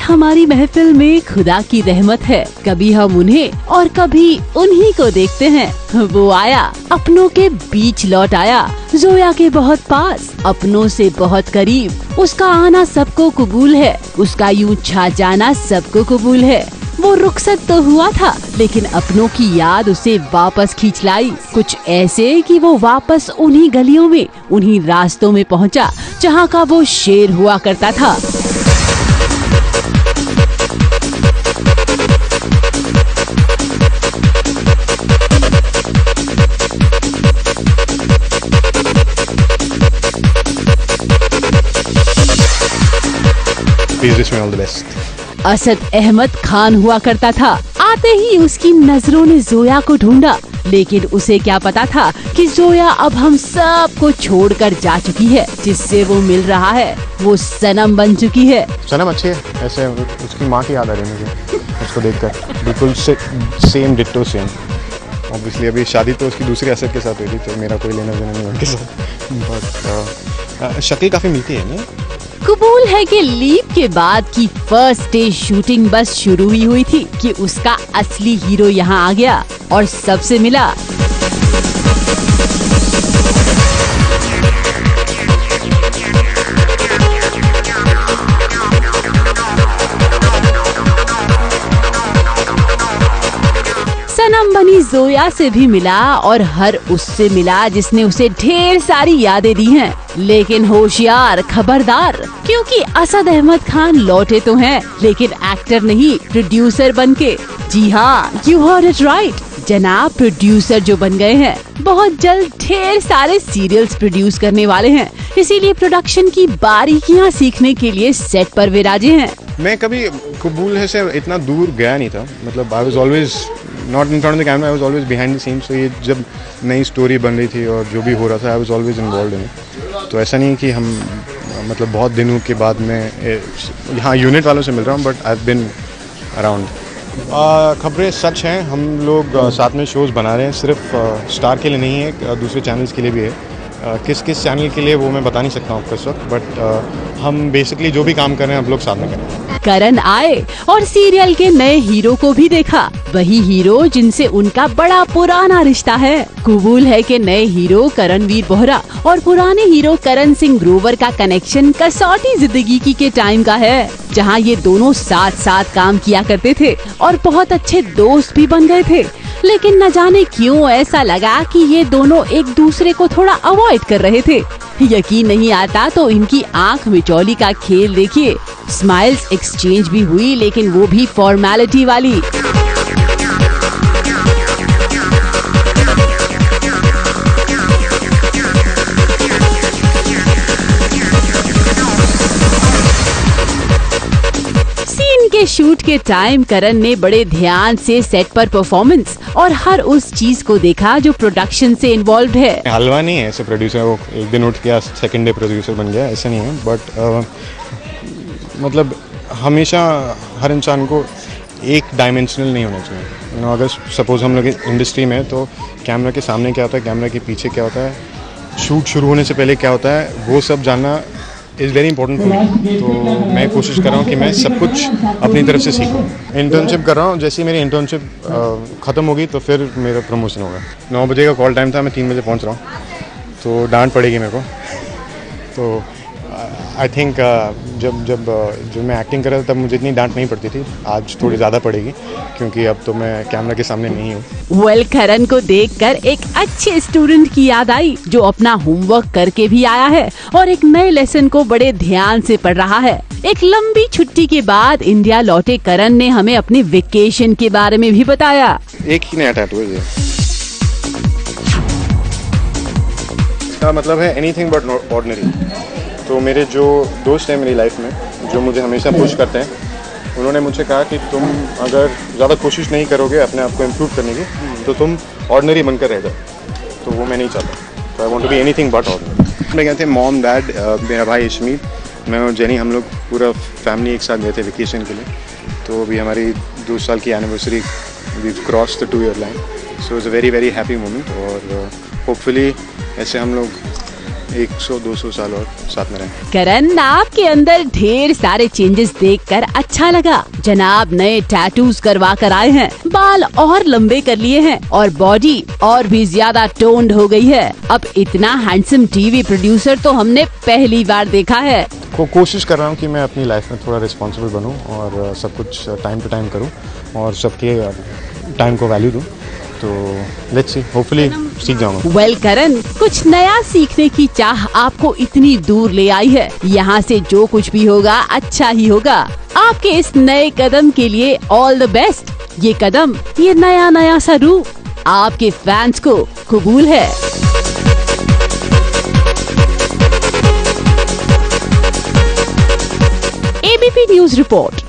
हमारी महफिल में खुदा की रहमत है, कभी हम उन्हें और कभी उन्हीं को देखते हैं। वो आया, अपनों के बीच लौट आया, जोया के बहुत पास, अपनों से बहुत करीब। उसका आना सबको कबूल है, उसका यूं छा जाना सबको कबूल है। वो रुखसत तो हुआ था, लेकिन अपनों की याद उसे वापस खींच लाई। कुछ ऐसे कि वो वापस उन्हीं गलियों में, उन्हीं रास्तों में पहुंचा, जहां का वो शेर हुआ करता था। All the best. Asad Ahmad Khan हुआ करता था। आते ही उसकी नजरों ने जोया को ढूंढा, लेकिन उसे क्या पता था कि जोया अब हम सब को छोड़कर जा चुकी है। जिससे वो मिल रहा है वो सनम बन चुकी है। सनम अच्छी है, ऐसे उसकी माँ की याद आ रही है मुझे उसको देखकर, बिल्कुल सेम डिट्टो सेम। ऑब्वियसली अभी शादी तो उसकी दूसरी असद के साथ हुई थी, तो मेरा कोई लेना देना नहीं उनके साथ, बट शक्ल काफी मिलती है नहीं। कबूल है कि लीप के बाद की फर्स्ट डे शूटिंग बस शुरू ही हुई थी कि उसका असली हीरो यहाँ आ गया और सबसे मिला। सनम बनी जोया से भी मिला और हर उससे मिला जिसने उसे ढेर सारी यादें दी हैं। लेकिन होशियार, खबरदार, क्योंकि असद अहमद खान लौटे तो हैं, लेकिन एक्टर नहीं, प्रोड्यूसर बनके। जी हाँ, यू हर्ड इट राइट, जनाब प्रोड्यूसर जो बन गए हैं। बहुत जल्द ढेर सारे सीरियल्स प्रोड्यूस करने वाले हैं, इसीलिए प्रोडक्शन की बारीकियाँ सीखने के लिए सेट पर विराजे हैं। मैं कभी कबूल है से इतना दूर गया नहीं था, मतलब I was always not in front of the camera, I was always behind the scenes. तो ये जब नई स्टोरी बन रही थी और जो भी हो रहा था, I was always involved in it. तो ऐसा नहीं कि हम मतलब बहुत दिनों के बाद में यहाँ यूनिट वालों से मिल रहा हूँ, but I have been around. खबरें सच हैं, हम लोग साथ में शोज़ बना रहे हैं, सिर्फ स्टार के लिए नहीं है, दूसरे चैनल्स के लिए भी है। किस किस चैनल के लिए वो मैं बता नहीं सकता हूँ इस वक्त, बट हम बेसिकली जो भी काम कर रहे हैं हम लोग साथ में करें। करण आए और सीरियल के नए हीरो को भी देखा, वही हीरो जिनसे उनका बड़ा पुराना रिश्ता है। कबूल है कि नए हीरो करणवीर बोहरा और पुराने हीरो करण सिंह ग्रोवर का कनेक्शन कसौटी जिंदगी के टाइम का है, जहां ये दोनों साथ साथ काम किया करते थे और बहुत अच्छे दोस्त भी बन गए थे। लेकिन न जाने क्यों ऐसा लगा कि ये दोनों एक दूसरे को थोड़ा अवॉइड कर रहे थे। यकीन नहीं आता तो इनकी आंख मिचौली का खेल देखिए। स्माइल्स एक्सचेंज भी हुई, लेकिन वो भी फॉर्मेलिटी वाली। के शूट के टाइम करण ने बड़े ध्यान से सेट पर परफॉर्मेंस और हर उस चीज को देखा जो प्रोडक्शन से इन्वॉल्व है। हलवा नहीं है ऐसे प्रोड्यूसर, वो एक दिन उठ गया सेकंड डे प्रोड्यूसर बन गया, ऐसा नहीं है। बट मतलब हमेशा हर इंसान को एक डायमेंशनल नहीं होना चाहिए। अगर सपोज हम लोग इंडस्ट्री में, तो कैमरा के सामने क्या होता है, कैमरा के पीछे क्या होता है, शूट शुरू होने से पहले क्या होता है, वो सब जानना is very important for me. तो मैं कोशिश कर रहा हूँ कि मैं सब कुछ अपनी तरफ से सीखूँ। इंटर्नशिप कर रहा हूँ, जैसे ही मेरी इंटर्नशिप ख़त्म होगी तो फिर मेरा प्रमोशन होगा। 9 बजे का कॉल टाइम था, मैं 3 बजे पहुँच रहा हूँ, तो डांट पड़ेगी मेरे को। तो आई थिंक जब मैं एक्टिंग कर रहा था तब मुझे इतनी डांट नहीं पड़ती थी, आज थोड़ी ज़्यादा पड़ेगी क्योंकि अब तो मैं कैमरा के सामने नहीं हूँ। वेल, करण को देखकर एक अच्छे स्टूडेंट की याद आई जो अपना होमवर्क करके भी आया है और एक नए लेसन को बड़े ध्यान से पढ़ रहा है। एक लंबी छुट्टी के बाद इंडिया लौटे करण ने हमें अपने वेकेशन के बारे में भी बताया। एक ही नया टैटू है, इसका मतलब है एनीथिंग बट ऑर्डिनरी। तो मेरे जो दोस्त हैं मेरी लाइफ में, जो मुझे हमेशा पुश करते हैं, उन्होंने मुझसे कहा कि तुम अगर ज़्यादा कोशिश नहीं करोगे अपने आप को इम्प्रूव करने की, तो तुम ऑर्डिनरी बनकर रह जाओ। तो वो मैं नहीं चाहता। तो I want to be anything but ordinary. मैं कहते हैं मॉम, डैड, मेरा भाई इशमीत, मैं और जेनी, हम लोग पूरा फैमिली एक साथ गए थे वेकेशन के लिए। तो अभी हमारी 2 साल की anniversary, we cross the 2-year line. So it's a very very happy moment और होपफुली ऐसे हम लोग 100-200 साल और साथ में रहें। करण, आपके अंदर ढेर सारे चेंजेस देखकर अच्छा लगा। जनाब नए टैटूज करवा कर आए हैं, बाल और लंबे कर लिए हैं और बॉडी और भी ज्यादा टोन्ड हो गई है। अब इतना हैंडसम टीवी प्रोड्यूसर तो हमने पहली बार देखा है। कोशिश कर रहा हूँ कि मैं अपनी लाइफ में थोड़ा रिस्पॉन्सिबल बनूँ और सब कुछ टाइम टू टाइम करूँ और सबके टाइम को वैल्यू दूँ। तो लेट्स सी, होपफुली सीख जाऊंगा। वेल करण, कुछ नया सीखने की चाह आपको इतनी दूर ले आई है। यहाँ से जो कुछ भी होगा अच्छा ही होगा। आपके इस नए कदम के लिए ऑल द बेस्ट। ये कदम, ये नया सा रूप आपके फैंस को कबूल है। ABP news report.